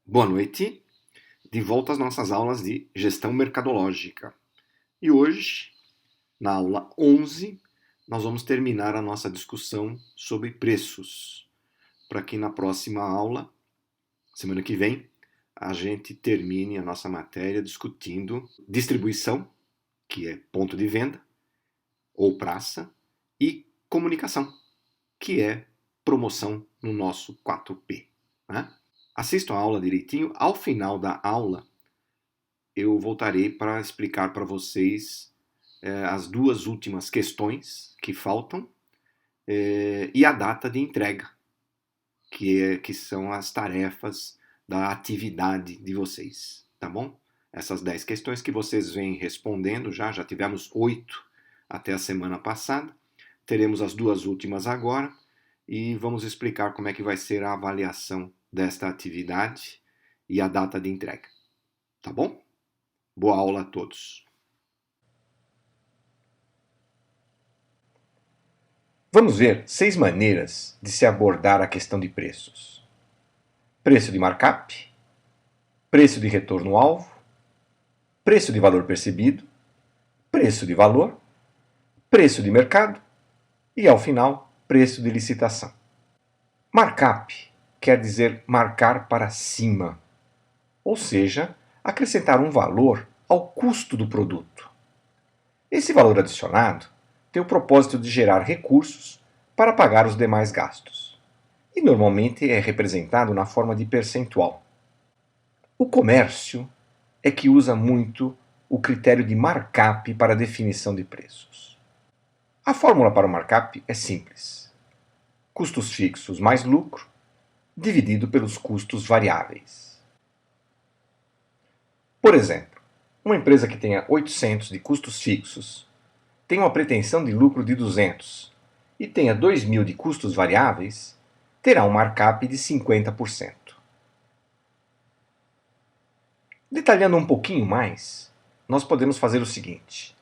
Boa noite, de volta às nossas aulas de gestão mercadológica. E hoje, na aula 11, nós vamos terminar a nossa discussão sobre preços, para que na próxima aula, semana que vem, a gente termine a nossa matéria discutindo distribuição, que é ponto de venda, ou praça, e comunicação, que é promoção no nosso 4P, né? Assistam a aula direitinho. Ao final da aula, eu voltarei para explicar para vocês as duas últimas questões que faltam e a data de entrega, que são as tarefas da atividade de vocês, tá bom? Essas 10 questões que vocês vêm respondendo já tivemos 8 até a semana passada, teremos as duas últimas agora e vamos explicar como é que vai ser a avaliação desta atividade e a data de entrega, tá bom? Boa aula a todos! Vamos ver 6 maneiras de se abordar a questão de preços. Preço de markup, preço de retorno-alvo, preço de valor percebido, preço de valor, preço de mercado e, ao final, preço de licitação. Markup quer dizer marcar para cima, ou seja, acrescentar um valor ao custo do produto. Esse valor adicionado tem o propósito de gerar recursos para pagar os demais gastos, e normalmente é representado na forma de percentual. O comércio é que usa muito o critério de markup para a definição de preços. A fórmula para o markup é simples: custos fixos mais lucro dividido pelos custos variáveis. Por exemplo, uma empresa que tenha 800 de custos fixos tem uma pretensão de lucro de 200 e tenha 2.000 de custos variáveis, terá um markup de 50%. Detalhando um pouquinho mais, nós podemos fazer o seguinte: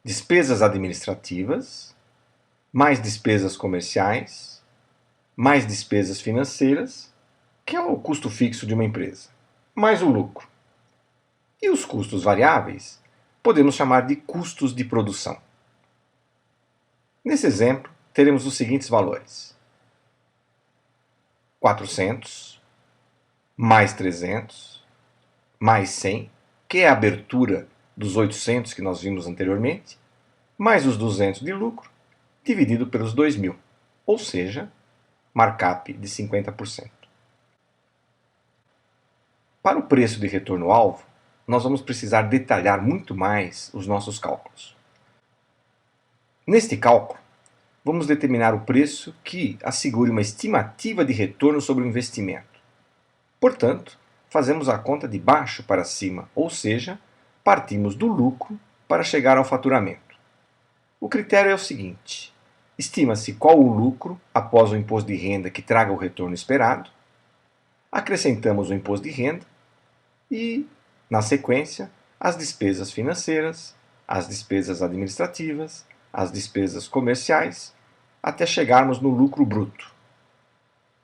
despesas administrativas, mais despesas comerciais, mais despesas financeiras, que é o custo fixo de uma empresa, mais o lucro. E os custos variáveis podemos chamar de custos de produção. Nesse exemplo, teremos os seguintes valores: 400, mais 300, mais 100, que é a abertura dos 800 que nós vimos anteriormente, mais os 200 de lucro, dividido pelos 2.000, ou seja, markup de 50%. Para o preço de retorno-alvo, nós vamos precisar detalhar muito mais os nossos cálculos. Neste cálculo, vamos determinar o preço que assegure uma estimativa de retorno sobre o investimento. Portanto, fazemos a conta de baixo para cima, ou seja, partimos do lucro para chegar ao faturamento. O critério é o seguinte: estima-se qual o lucro após o imposto de renda que traga o retorno esperado, acrescentamos o imposto de renda e, na sequência, as despesas financeiras, as despesas administrativas, as despesas comerciais, até chegarmos no lucro bruto.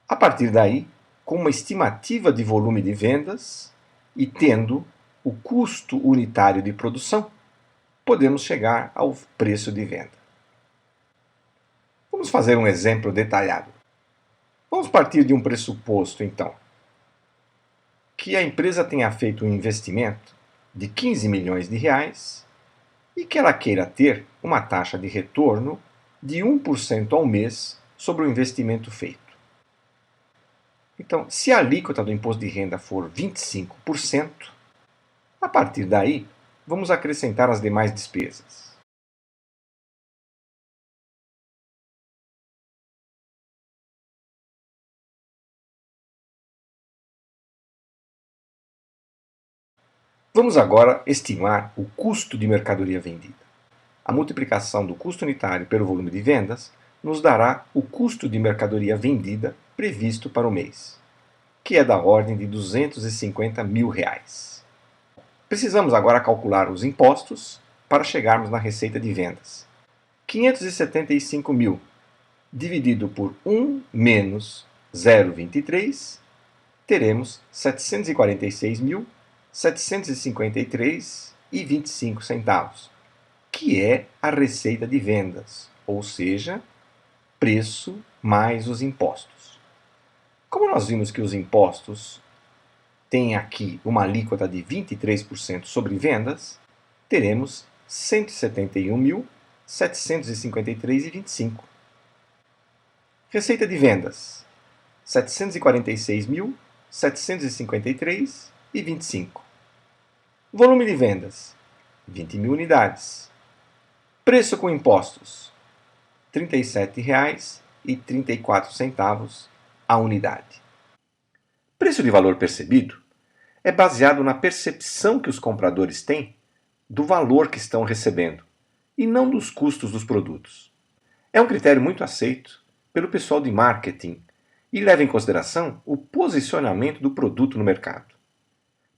A partir daí, com uma estimativa de volume de vendas e tendo o custo unitário de produção, podemos chegar ao preço de venda. Vamos fazer um exemplo detalhado. Vamos partir de um pressuposto, então, que a empresa tenha feito um investimento de 15 milhões de reais e que ela queira ter uma taxa de retorno de 1% ao mês sobre o investimento feito. Então, se a alíquota do imposto de renda for 25%, a partir daí, vamos acrescentar as demais despesas. Vamos agora estimar o custo de mercadoria vendida. A multiplicação do custo unitário pelo volume de vendas nos dará o custo de mercadoria vendida previsto para o mês, que é da ordem de R$ 250 mil. Precisamos agora calcular os impostos para chegarmos na receita de vendas. 575 mil dividido por 1 menos 0,23 teremos R$ 746.753,25, que é a receita de vendas, ou seja, preço mais os impostos. Como nós vimos que os impostos têm aqui uma alíquota de 23% sobre vendas, teremos R$ 171.753,25. Receita de vendas: R$ 746.753,25. Volume de vendas: 20.000 unidades. Preço com impostos: R$ 37,34 a unidade. Preço de valor percebido é baseado na percepção que os compradores têm do valor que estão recebendo e não dos custos dos produtos. É um critério muito aceito pelo pessoal de marketing e leva em consideração o posicionamento do produto no mercado.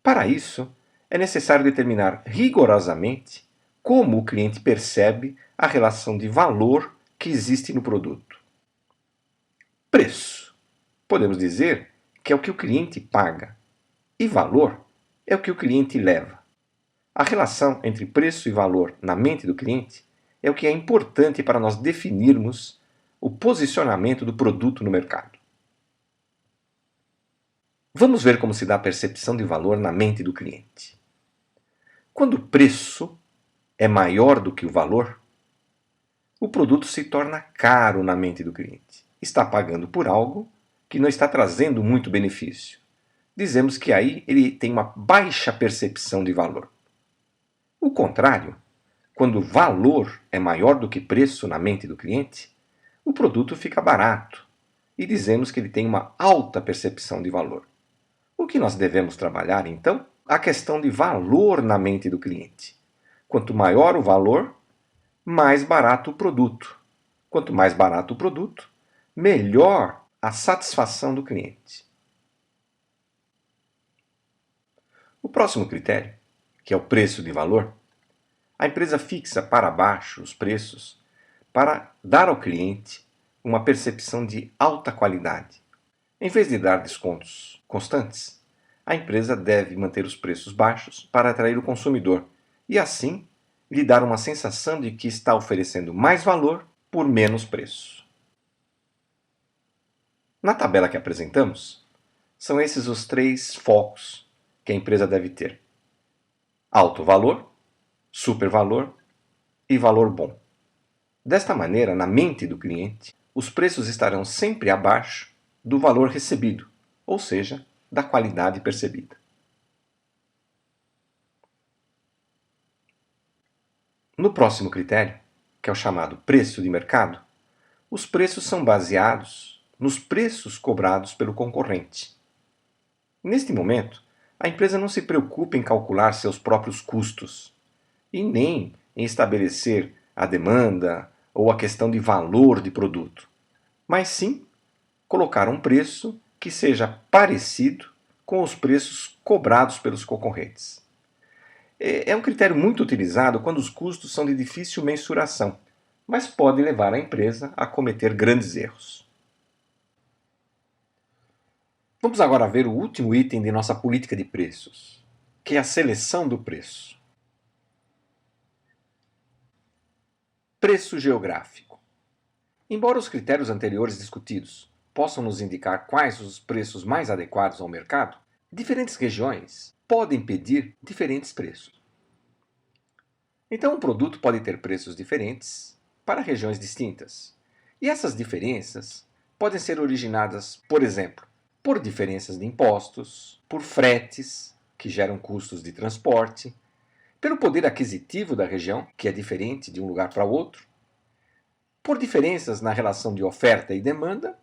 Para isso, é necessário determinar rigorosamente como o cliente percebe a relação de valor que existe no produto. Preço. Podemos dizer que é o que o cliente paga, e valor é o que o cliente leva. A relação entre preço e valor na mente do cliente é o que é importante para nós definirmos o posicionamento do produto no mercado. Vamos ver como se dá a percepção de valor na mente do cliente. Quando o preço é maior do que o valor, o produto se torna caro na mente do cliente. Está pagando por algo que não está trazendo muito benefício. Dizemos que aí ele tem uma baixa percepção de valor. O contrário, quando valor é maior do que preço na mente do cliente, o produto fica barato e dizemos que ele tem uma alta percepção de valor. O que nós devemos trabalhar, então? A questão de valor na mente do cliente. Quanto maior o valor, mais barato o produto. Quanto mais barato o produto, melhor a satisfação do cliente. O próximo critério, que é o preço de valor, a empresa fixa para baixo os preços para dar ao cliente uma percepção de alta qualidade. Em vez de dar descontos constantes, a empresa deve manter os preços baixos para atrair o consumidor e, assim, lhe dar uma sensação de que está oferecendo mais valor por menos preço. Na tabela que apresentamos, são esses os 3 focos que a empresa deve ter: alto valor, supervalor e valor bom. Desta maneira, na mente do cliente, os preços estarão sempre abaixo do valor recebido, ou seja, da qualidade percebida. No próximo critério, que é o chamado preço de mercado, os preços são baseados nos preços cobrados pelo concorrente. Neste momento, a empresa não se preocupa em calcular seus próprios custos e nem em estabelecer a demanda ou a questão de valor de produto, mas sim colocar um preço que seja parecido com os preços cobrados pelos concorrentes. É um critério muito utilizado quando os custos são de difícil mensuração, mas pode levar a empresa a cometer grandes erros. Vamos agora ver o último item de nossa política de preços, que é a seleção do preço. Preço geográfico. Embora os critérios anteriores discutidos possam nos indicar quais os preços mais adequados ao mercado, diferentes regiões podem pedir diferentes preços. Então, um produto pode ter preços diferentes para regiões distintas. E essas diferenças podem ser originadas, por exemplo, por diferenças de impostos, por fretes, que geram custos de transporte, pelo poder aquisitivo da região, que é diferente de um lugar para outro, por diferenças na relação de oferta e demanda,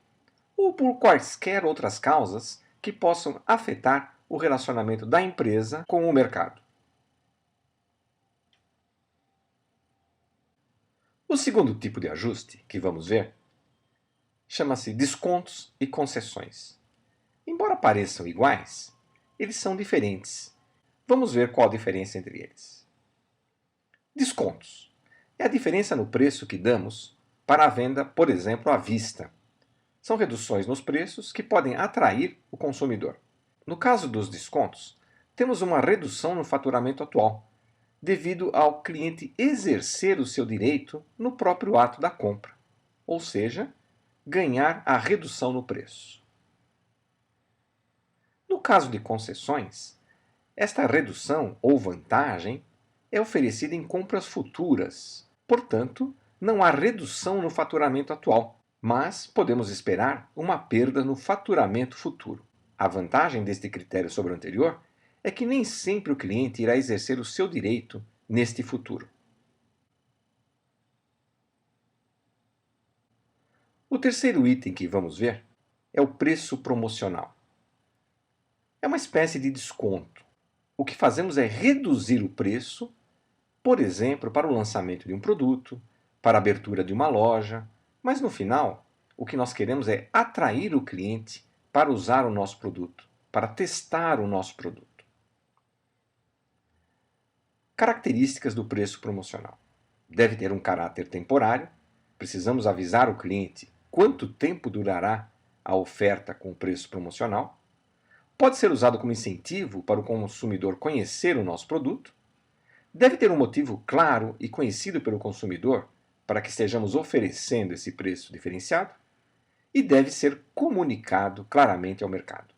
ou por quaisquer outras causas que possam afetar o relacionamento da empresa com o mercado. O segundo tipo de ajuste que vamos ver chama-se descontos e concessões. Embora pareçam iguais, eles são diferentes. Vamos ver qual a diferença entre eles. Descontos é a diferença no preço que damos para a venda, por exemplo, à vista. São reduções nos preços que podem atrair o consumidor. No caso dos descontos, temos uma redução no faturamento atual, devido ao cliente exercer o seu direito no próprio ato da compra, ou seja, ganhar a redução no preço. No caso de concessões, esta redução ou vantagem é oferecida em compras futuras. Portanto, não há redução no faturamento atual, mas podemos esperar uma perda no faturamento futuro. A vantagem deste critério sobre o anterior é que nem sempre o cliente irá exercer o seu direito neste futuro. O terceiro item que vamos ver é o preço promocional. É uma espécie de desconto. O que fazemos é reduzir o preço, por exemplo, para o lançamento de um produto, para a abertura de uma loja, mas no final, o que nós queremos é atrair o cliente para usar o nosso produto, para testar o nosso produto. Características do preço promocional: deve ter um caráter temporário, precisamos avisar o cliente quanto tempo durará a oferta com o preço promocional. Pode ser usado como incentivo para o consumidor conhecer o nosso produto. Deve ter um motivo claro e conhecido pelo consumidor para que estejamos oferecendo esse preço diferenciado. E deve ser comunicado claramente ao mercado.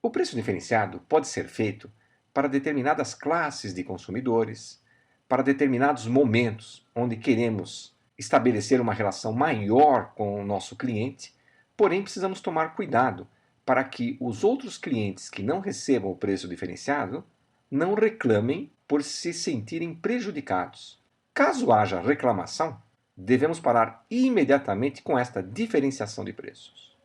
O preço diferenciado pode ser feito para determinadas classes de consumidores, para determinados momentos onde queremos estabelecer uma relação maior com o nosso cliente, porém precisamos tomar cuidado para que os outros clientes que não recebam o preço diferenciado não reclamem por se sentirem prejudicados. Caso haja reclamação, devemos parar imediatamente com esta diferenciação de preços.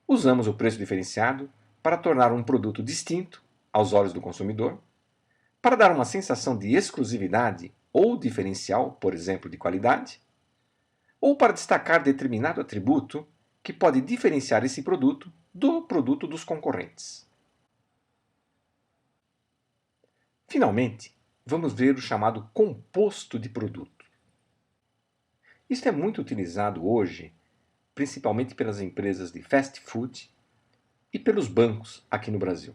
Usamos o preço diferenciado para tornar um produto distinto aos olhos do consumidor, para dar uma sensação de exclusividade ou diferencial, por exemplo, de qualidade, ou para destacar determinado atributo que pode diferenciar esse produto do produto dos concorrentes. Finalmente, vamos ver o chamado composto de produto. Isto é muito utilizado hoje, principalmente pelas empresas de fast food e pelos bancos aqui no Brasil.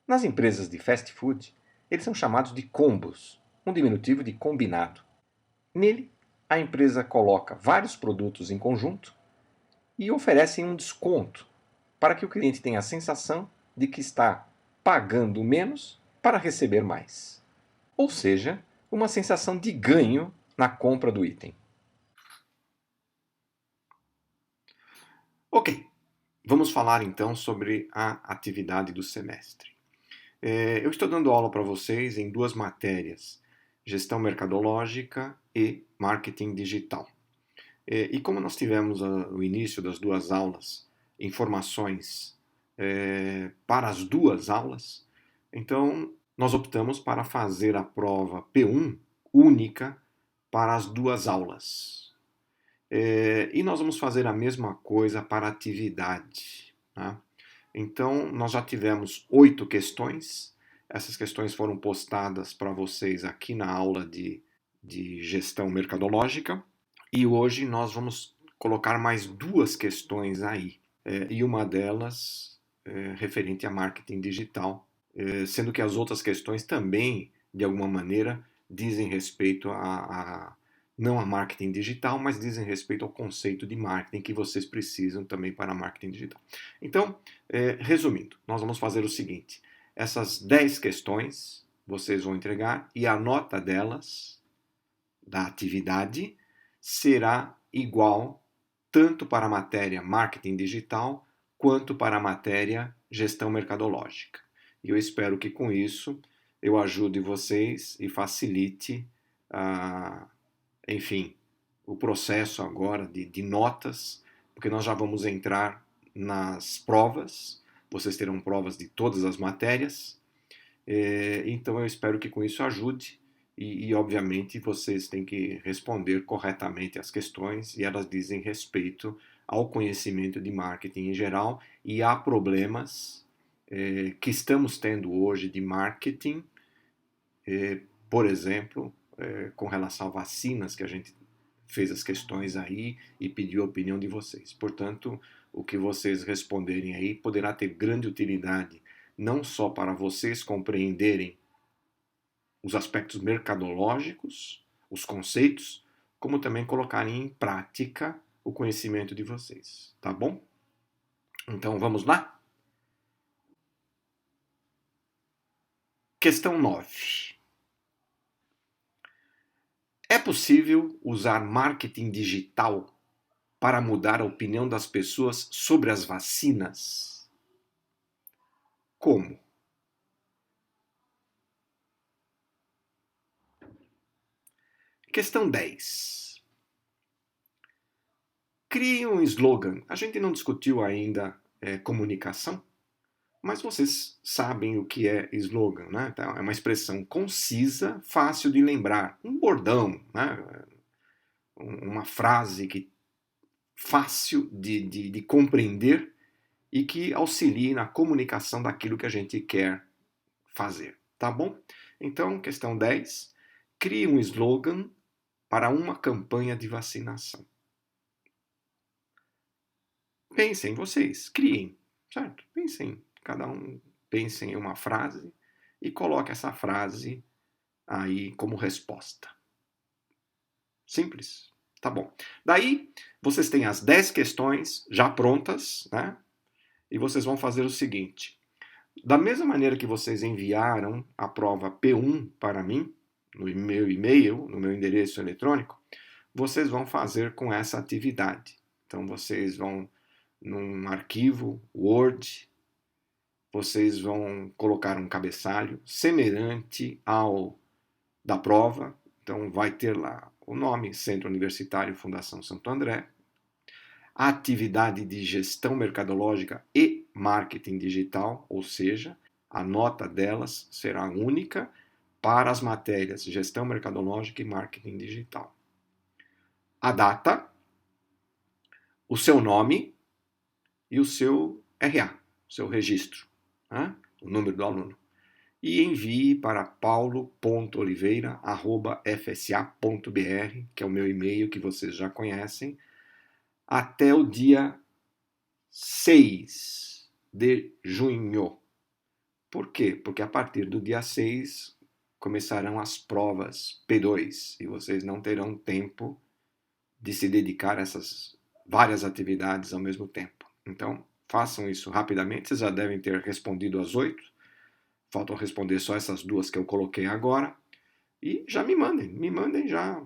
Nas empresas de fast food, eles são chamados de combos, um diminutivo de combinado. Nele, a empresa coloca vários produtos em conjunto e oferece um desconto para que o cliente tenha a sensação de que está pagando menos para receber mais. Ou seja, uma sensação de ganho na compra do item. Ok, vamos falar então sobre a atividade do semestre. Eu estou dando aula para vocês em duas matérias: gestão mercadológica e marketing digital. E como nós tivemos no início das duas aulas informações para as duas aulas, então nós optamos para fazer a prova P1 única para as duas aulas. E nós vamos fazer a mesma coisa para a atividade. Tá? Então, nós já tivemos 8 questões. Essas questões foram postadas para vocês aqui na aula de gestão mercadológica. E hoje nós vamos colocar mais duas questões aí. E uma delas referente a marketing digital, sendo que as outras questões também, de alguma maneira, dizem respeito não a marketing digital, mas dizem respeito ao conceito de marketing que vocês precisam também para marketing digital. Então, resumindo, nós vamos fazer o seguinte: essas 10 questões vocês vão entregar e a nota delas, da atividade, será igual tanto para a matéria marketing digital quanto para a matéria gestão mercadológica. E eu espero que com isso eu ajude vocês e facilite enfim, o processo agora de notas, porque nós já vamos entrar nas provas, vocês terão provas de todas as matérias, então eu espero que com isso ajude e obviamente vocês têm que responder corretamente as questões e elas dizem respeito ao conhecimento de marketing em geral e a problemas que estamos tendo hoje de marketing, por exemplo, com relação a vacinas que a gente fez as questões aí e pediu a opinião de vocês. Portanto, o que vocês responderem aí poderá ter grande utilidade, não só para vocês compreenderem os aspectos mercadológicos, os conceitos, como também colocarem em prática o conhecimento de vocês, tá bom? Então vamos lá? Questão 9. É possível usar marketing digital para mudar a opinião das pessoas sobre as vacinas? Como? Questão 10. Crie um slogan. A gente não discutiu ainda comunicação, mas vocês sabem o que é slogan, né? Então, é uma expressão concisa, fácil de lembrar, um bordão, né? Uma frase que fácil de compreender e que auxilie na comunicação daquilo que a gente quer fazer, tá bom? Então, questão 10. Crie um slogan para uma campanha de vacinação. Pensem vocês, criem, certo? Pensem, cada um pense em uma frase e coloque essa frase aí como resposta. Simples, tá bom. Daí, vocês têm as 10 questões já prontas, né? E vocês vão fazer o seguinte. Da mesma maneira que vocês enviaram a prova P1 para mim, no meu e-mail, no meu endereço eletrônico, vocês vão fazer com essa atividade. Então, vocês vão num arquivo Word, vocês vão colocar um cabeçalho semelhante ao da prova. Então, vai ter lá o nome Centro Universitário Fundação Santo André, a atividade de gestão mercadológica e marketing digital, ou seja, a nota delas será única para as matérias gestão mercadológica e marketing digital. A data, o seu nome e o seu RA, seu registro, né? O número do aluno. E envie para paulo.oliveira@fsa.br, que é o meu e-mail que vocês já conhecem, até o dia 6 de junho. Por quê? Porque a partir do dia 6 começarão as provas P2 e vocês não terão tempo de se dedicar a essas várias atividades ao mesmo tempo. Então, façam isso rapidamente. Vocês já devem ter respondido às 8. Faltam responder só essas duas que eu coloquei agora. E já me mandem já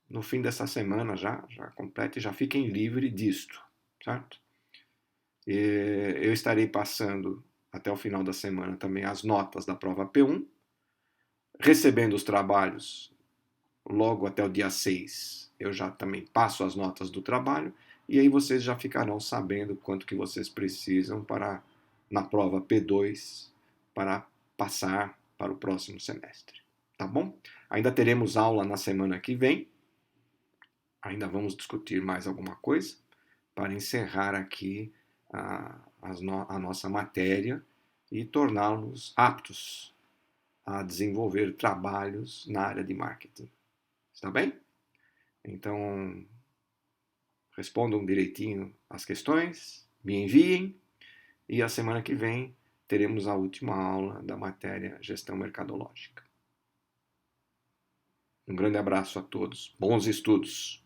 no fim dessa semana, já complete, já fiquem livres disto, certo? Eu estarei passando até o final da semana também as notas da prova P1, recebendo os trabalhos logo até o dia 6. Eu já também passo as notas do trabalho e aí vocês já ficarão sabendo quanto que vocês precisam para na prova P2 para passar para o próximo semestre, tá bom? Ainda teremos aula na semana que vem. Ainda vamos discutir mais alguma coisa para encerrar aqui a nossa matéria e torná-los aptos a desenvolver trabalhos na área de marketing. Está bem? Então, respondam direitinho as questões, me enviem e a semana que vem teremos a última aula da matéria Gestão Mercadológica. Um grande abraço a todos. Bons estudos!